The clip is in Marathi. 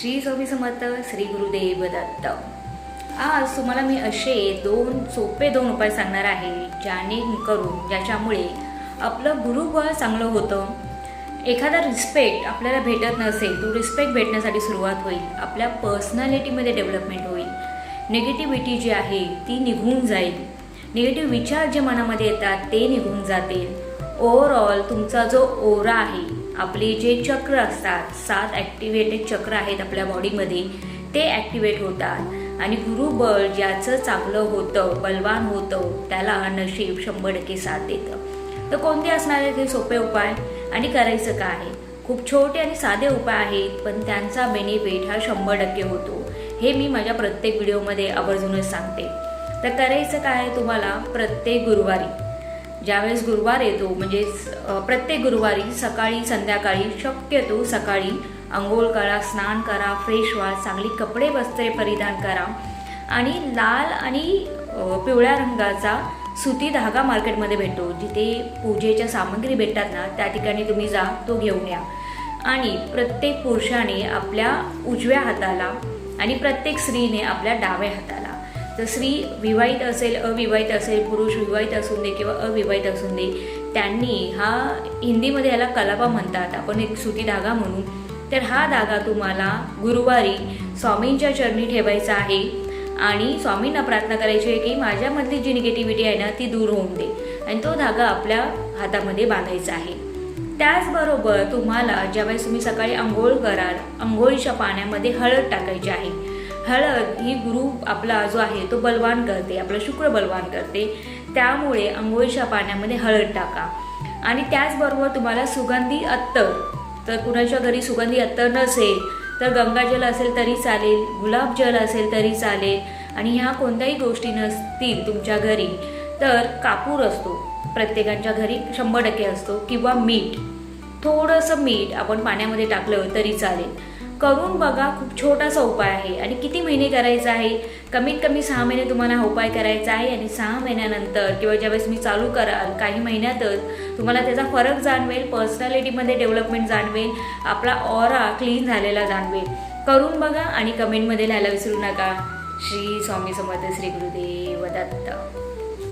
श्री स्वामी समर्थ, श्री गुरुदेव दत्त। आज तुम्हाला मी असे सोपे दोन उपाय सांगणार आहे ज्याच्यामुळे आपलं गुरुबळ चांगलं होतं। एखादा रिस्पेक्ट आपल्याला भेटत नसेल, तो रिस्पेक्ट भेटण्यासाठी सुरुवात होईल। आपल्या पर्सनॅलिटीमध्ये डेव्हलपमेंट होईल। निगेटिव्हिटी जी आहे ती निघून जाईल। निगेटिव्ह विचार जे मनामध्ये येतात ते निघून जातील। ओव्हरऑल तुमचा जो ओरा आहे, आपले जे चक्र असतात, 7 ॲक्टिवेटेड चक्र आहेत आपल्या बॉडीमध्ये, ते ॲक्टिवेट होतात आणि गुरुबळ ज्याचं चांगलं होतं, बलवान होतं, त्याला नशीब 100% साथ देतं। तर कोणते असणार आहेत हे सोपे उपाय आणि करायचं काय आहे? खूप छोटे आणि साधे उपाय आहेत, पण त्यांचा बेनिफिट हा 100% होतो। हे मी माझ्या प्रत्येक व्हिडिओमध्ये आवर्जूनच सांगते। तर करायचं काय आहे तुम्हाला? प्रत्येक गुरुवारी, ज्यावेळेस गुरुवार येतो म्हणजे प्रत्येक गुरुवारी सकाळी संध्याकाळी, शक्यतो सकाळी अंघोळ करा, स्नान करा, फ्रेश व्हा, चांगली कपडे वस्त्रे परिधान करा आणि लाल आणि पिवळ्या रंगाचा सुती धागा मार्केटमध्ये भेटतो, जिथे पूजेच्या सामग्री भेटतात ना, त्या ठिकाणी तुम्ही जा, तो घेऊन या। आणि प्रत्येक पुरुषाने आपल्या उजव्या हाताला आणि प्रत्येक स्त्रीने आपल्या डाव्या हाताला, तर स्त्री विवाहित असेल, अविवाहित असेल, पुरुष विवाहित असून दे किंवा अविवाहित असून दे, त्यांनी हा हिंदीमध्ये याला कलापा म्हणतात, आपण एक सुती धागा म्हणू। तर हा धागा तुम्हाला गुरुवारी स्वामींच्या चरणी ठेवायचा आहे आणि स्वामींना प्रार्थना करायची आहे की माझ्यामधली जी निगेटिव्हिटी आहे ना, ती दूर होऊन दे, आणि तो धागा आपल्या हातामध्ये बांधायचा आहे। त्याचबरोबर तुम्हाला ज्यावेळेस तुम्ही सकाळी अंघोळ कराल, अंघोळीच्या पाण्यामध्ये हळद टाकायची आहे। हळद ही गुरु आपला जो आहे तो बलवान करते, आपलं शुक्र बलवान करते, त्यामुळे अंघोळीच्या पाण्यामध्ये हळद टाका। आणि त्याचबरोबर तुम्हाला सुगंधी अत्तर, तर कुणाच्या घरी सुगंधी अत्तर नसेल तर गंगाजल असेल तरी चालेल, गुलाबजल असेल तरी चालेल, आणि ह्या कोणत्याही गोष्टी नसतील तुमच्या घरी तर कापूर असतो, प्रत्येकाच्या घरी 100% असतो, किंवा मीठ, थोडंसं मीठ आपण पाण्यामध्ये टाकलं तरी चालेल। करून बघा, खूप छोटासा उपाय आहे। आणि किती महिने करायचा आहे? कमीत कमी 6 महिने तुम्हाला हा उपाय करायचा आहे। आणि 6 महिन्यानंतर किंवा ज्यावेळेस मी चालू कराल काही महिन्यातच तुम्हाला त्याचा फरक जाणवेल, पर्सनॅलिटीमध्ये डेव्हलपमेंट जाणवेल, आपला ऑरा क्लीन झालेला जाणवेल। करून बघा आणि कमेंटमध्ये लिहायला विसरू नका। श्री स्वामी समर्थ, श्री गुरुदेव दत्त।